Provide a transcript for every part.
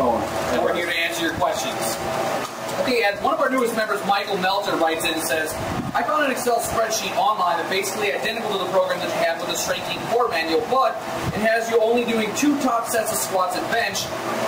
Coan. And we're here to answer your questions. Okay, and one of our newest members, Michael Melton, writes in and says, I found an Excel spreadsheet online that's basically identical to the program that you have with the strengthening core manual, but it has you only doing 2 top sets of squats and bench,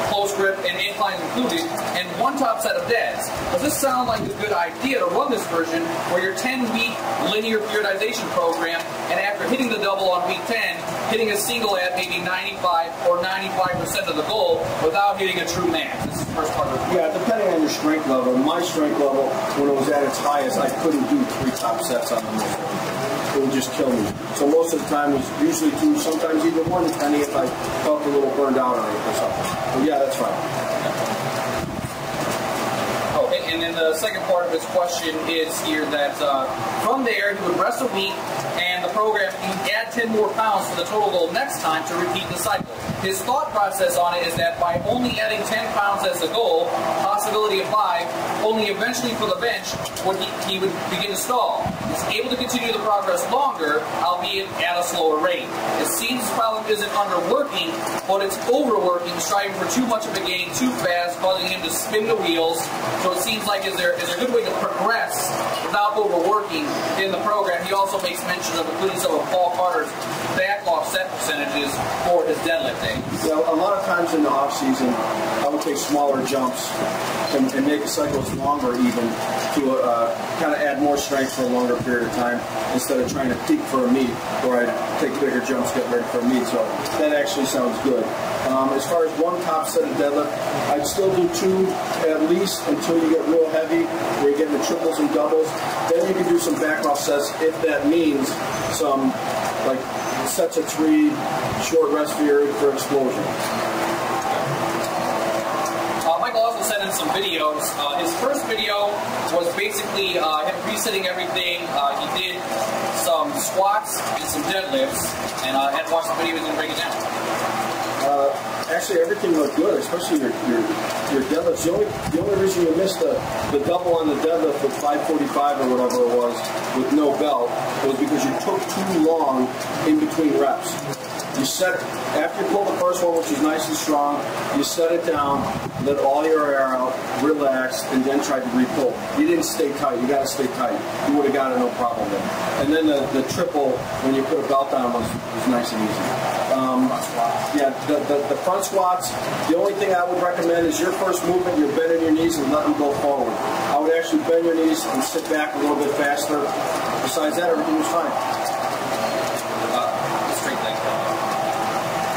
close grip and inclines included, and 1 top set of deads. Does this sound like a good idea to run this version where your 10-week linear periodization program, and after hitting the double on week 10, hitting a single at maybe 95 or 95% of the goal without hitting a true max? This is the first part of the Yeah, depending on your strength level. My strength level, when it was at its highest, I couldn't do 3 top sets on the most. It would just kill me. So most of the time it was usually 2, sometimes even 1, depending if I felt a little burned out or something. But yeah, that's fine. Okay, and then the second part of his question is here that from there he would rest a week, and the program, he would add 10 more pounds to the total goal next time to repeat the cycle. His thought process on it is that by only adding 10 pounds as the goal, possibility of 5, only eventually for the bench would he would begin to stall. He's able to continue the progress longer, albeit at a slower rate. It seems his problem isn't underworking, but it's overworking, striving for too much of a gain too fast, causing him to spin the wheels. So it seems like is there a good way to progress without overworking in the program? He also makes mention of including some of Paul Carter's backlog set percentages for his deadlift day. Yeah, a lot of times in the off season, I would take smaller jumps and make the cycles longer even to kind of add more strength for a longer period of time instead of trying to peak for a meet where I'd take bigger jumps, get ready for a meet. So that actually sounds good. As far as 1 top set of deadlift, I'd still do 2 at least until you get real heavy, where you're getting the triples and doubles. Then you can do some back off sets if that means some like sets of 3, short rest period for explosion. Michael also sent in some videos. His first video was basically him resetting everything. He did some squats and some deadlifts, and I had to watch the video and break it down. Actually, everything looked good, especially your deadlifts. The only reason you missed the double on the deadlift with 545 or whatever it was with no belt was because you took too long in between reps. You set, after you pull the first one, which is nice and strong, you set it down, let all your air out, relax, and then try to re-pull. You didn't stay tight. You got to stay tight. You would have got it no problem then. And then the triple, when you put a belt on, was nice and easy. Yeah, the front squats, the only thing I would recommend is your first movement, you're bending your knees and let them go forward. I would actually bend your knees and sit back a little bit faster. Besides that, everything was fine.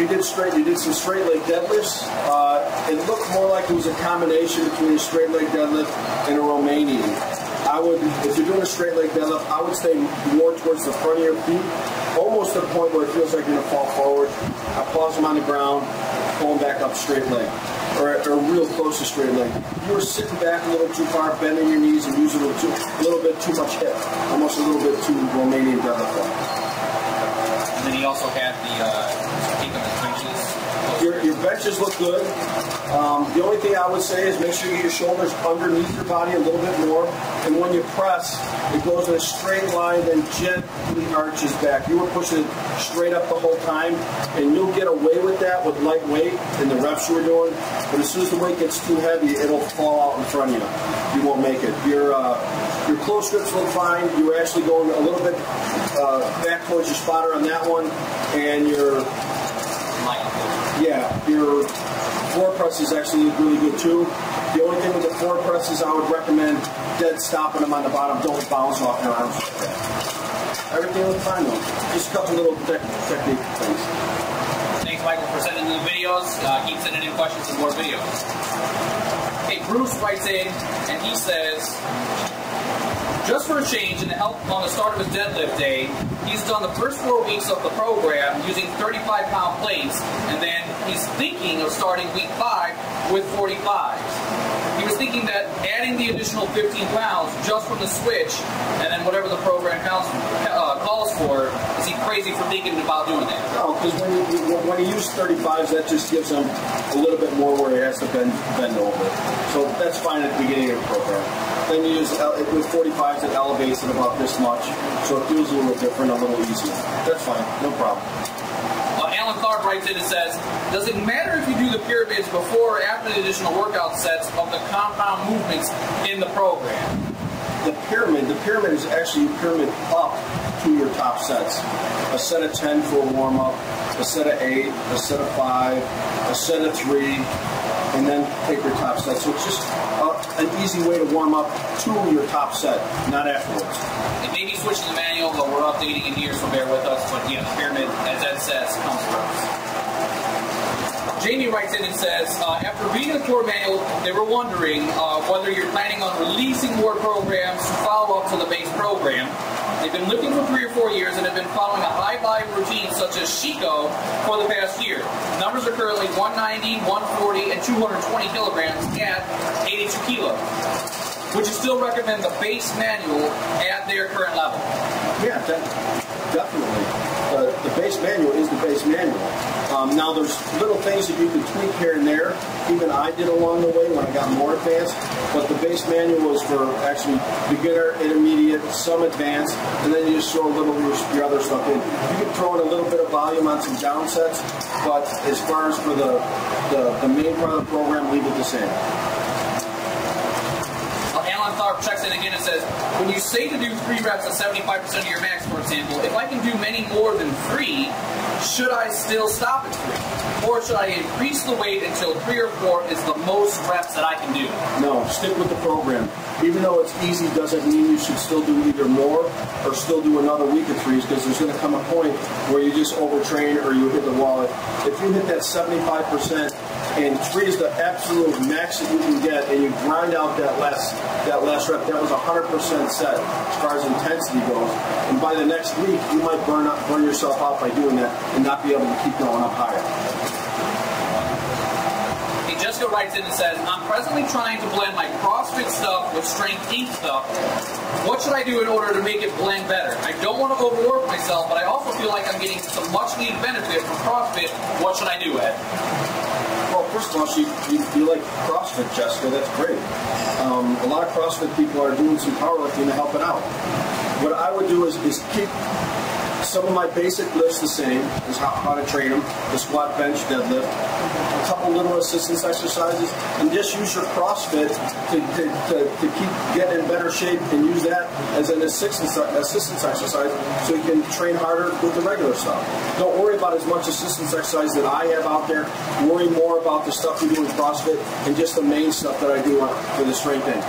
You did some straight leg deadlifts. It looked more like it was a combination between a straight leg deadlift and a Romanian. If you're doing a straight leg deadlift, I would stay more towards the front of your feet, almost to the point where it feels like you're going to fall forward. I pause them on the ground, pull them back up straight leg, or real close to straight leg. You were sitting back a little too far, bending your knees and using a little bit too much hip, almost a little bit too Romanian deadlift. And then he also had the Your benches look good. The only thing I would say is make sure you get your shoulders underneath your body a little bit more. And when you press, it goes in a straight line, then gently arches back. You were pushing it straight up the whole time, and you'll get away with that with light weight in the reps you were doing. But as soon as the weight gets too heavy, it'll fall out in front of you. You won't make it. Your close grips look fine. You were actually going a little bit back towards your spotter on that one, and your floor presses actually look really good too. The only thing with the floor presses, I would recommend dead stopping them on the bottom. Don't bounce off your arms like that. Everything looked fine though. Just a couple little technique things. Thanks, Michael, for sending in the videos. Keep sending in questions and more videos. Hey, Bruce writes in and he says, just for a change and to help on the start of his deadlift day, he's done the first 4 weeks of the program using 35-pound plates, and then he's thinking of starting week 5 with 45s. He was thinking that adding the additional 15 pounds just from the switch, and then whatever the program calls for, is he crazy for thinking about doing that? No, because when he uses 35s, that just gives him a little bit more where he has to bend over. So that's fine at the beginning of the program. Then you use, with 45s, it elevates it about this much, so it feels a little different, a little easier. That's fine, no problem. Alan Clark writes in and says, does it matter if you do the pyramids before or after the additional workout sets of the compound movements in the program? The pyramid is actually a pyramid up to your top sets. A set of 10 for a warm-up, a set of 8, a set of 5, a set of 3, and then take your top set. So it's just an easy way to warm up to your top set, not afterwards. It may be switching the manual, but we're updating it here, so bear with us. But yeah, the pyramid, as Ed says, comes first. Jamie writes in and says, after reading the core manual, they were wondering whether you're planning on releasing more programs to follow up to the base program. They've been lifting for 3 or 4 years and have been following a high-volume routine such as Chico for the past year. Numbers are currently 190, 140, and 220 kilograms at 82 kilos. Would you still recommend the base manual at their current level? Yeah, definitely. The base manual is the base manual. Now there's little things that you can tweak here and there. Even I did along the way when I got more advanced. But the base manual is for actually beginner, intermediate, some advanced, and then you just throw a little of your other stuff in. You can throw in a little bit of volume on some down sets, but as far as for the main part of the program, leave it the same. Alan Tharp checks in again and says, when you say to do 3 reps at 75% of your max, for example, if I can do many more than 3, should I still stop at 3? Or should I increase the weight until 3 or 4 is the most reps that I can do? No, stick with the program. Even though it's easy doesn't mean you should still do either more or still do another week of 3s, because there's going to come a point where you just overtrain or you hit the wall. If you hit that 75%, and 3 is the absolute max that you can get, and you grind out that last rep. That was 100% set as far as intensity goes. And by the next week, you might burn yourself out by doing that and not be able to keep going up higher. Hey, Jessica writes in and says, I'm presently trying to blend my CrossFit stuff with Strength Inc. stuff. What should I do in order to make it blend better? I don't want to overwork myself, but I also feel like I'm getting some much-needed benefit from CrossFit. What should I do, Ed? Well, first of all, you like CrossFit, Jessica. That's great. A lot of CrossFit people are doing some powerlifting to help it out. What I would do is keep some of my basic lifts the same, is how to train them, the squat, bench, deadlift, a couple little assistance exercises, and just use your CrossFit to keep getting in better shape and use that as an assistance exercise so you can train harder with the regular stuff. Don't worry about as much assistance exercise that I have out there. Worry more about the stuff you do in CrossFit and just the main stuff that I do for the strength thing.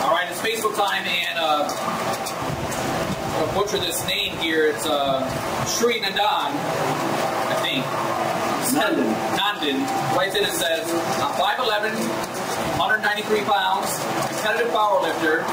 All right, it's Facebook time, and I'll butcher this name here. It's Sri Nandan, I think. Nandan writes in and says, I'm 5'11", 193 pounds, competitive powerlifter.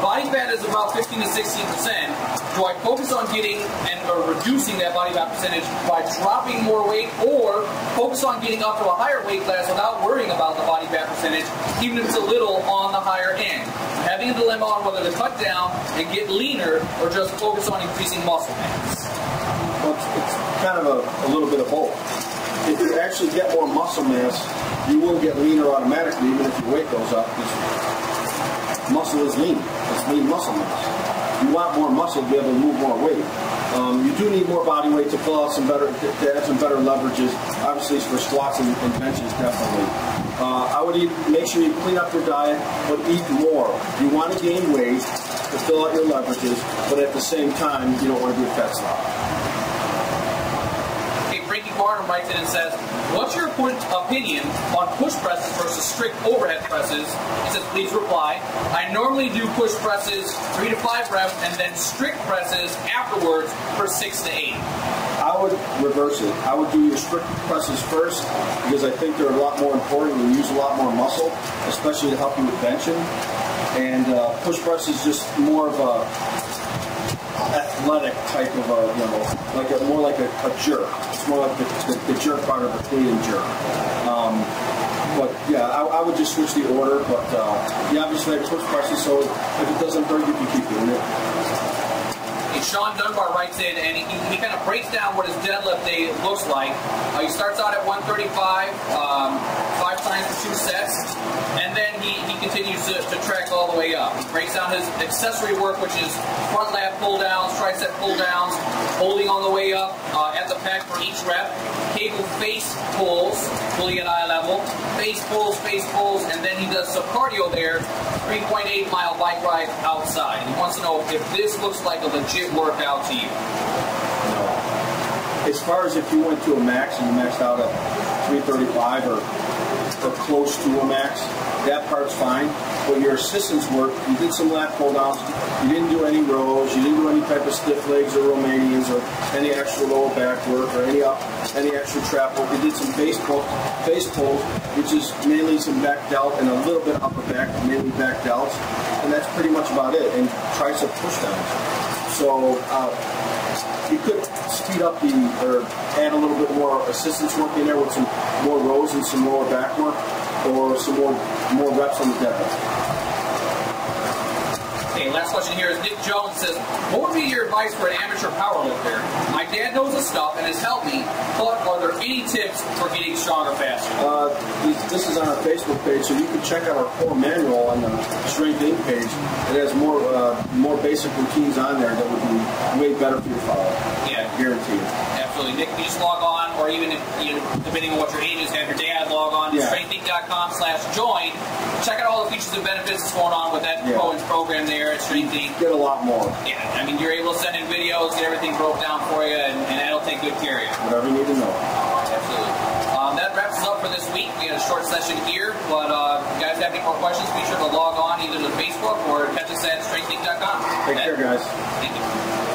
Body fat is about 15 to 16%. Do I focus on getting or reducing that body fat percentage by dropping more weight, or focus on getting up to a higher weight class without worrying about the body fat percentage, even if it's a little on the higher end? Having a dilemma on whether to cut down and get leaner or just focus on increasing muscle mass. Well, it's kind of a little bit of both. If you actually get more muscle mass, you will get leaner automatically, even if your weight goes up. Muscle is lean. It's lean muscle mass. You want more muscle to be able to move more weight. You do need more body weight to pull out to add some better leverages. Obviously, for squats and benches, definitely. I would make sure you clean up your diet, but eat more. You want to gain weight to fill out your leverages, but at the same time, you don't want to be a fat slob. Barnum writes in and says, what's your opinion on push presses versus strict overhead presses? He says, please reply. I normally do push presses 3 to 5 reps and then strict presses afterwards for 6 to 8. I would reverse it. I would do your strict presses first because I think they're a lot more important and use a lot more muscle, especially to help you with benching. And push press is just more of a athletic type of more like a jerk. It's more like the jerk part of the clean and jerk. But yeah, I would just switch the order. But yeah, obviously I push presses, so if it doesn't hurt, you can keep doing it. And Sean Dunbar writes in, and he kind of breaks down what his deadlift day looks like. He starts out at 135, 5 times for 2 sets, and then he continues to track all the way up. He breaks down his accessory work, which is front lat pull downs, tricep pull downs, holding on the way up at the pack for each rep, cable face pulls, pulling at eye level, face pulls, and then he does some cardio there, 3.8 mile bike ride outside. He wants to know if this looks like a legit workout to you. No. As far as if you went to a max and you maxed out at 335 or close to a max, that part's fine. But your assistance work, you did some lat pull downs, you didn't do any rows, you didn't do any type of stiff legs or Romanians or any extra lower back work or any extra trap work. You did some face pulls, which is mainly some back delt and a little bit upper back, mainly back delts, and that's pretty much about it. And tricep push downs. So you could speed up or add a little bit more assistance work in there with some more rows and some lower back work, or some more reps on the deadlift. Okay, last question here is Nick Jones says, what would be your advice for an amateur powerlifter? My dad knows his stuff and has helped me, but are there any tips for getting stronger faster? This is on our Facebook page, so you can check out our core manual on the Strength Inc. page. It has more basic routines on there that would be way better for your follow. Yeah, guaranteed. Absolutely. Nick, you just log on, or even if depending on what your age is, have your dad log on to strengthinc.com/join. Check out all the features and benefits that's going on with that Coan's program there at Strength Inc. Get a lot more. Yeah, I mean, you're able to send in videos, get everything broke down for you, and that'll take good care of you. Whatever you need to know. Absolutely. That wraps us up for this week. We had a short session here, but if you guys have any more questions, be sure to log on either to Facebook or catch us at strengthinc.com. Take care, guys. Thank you.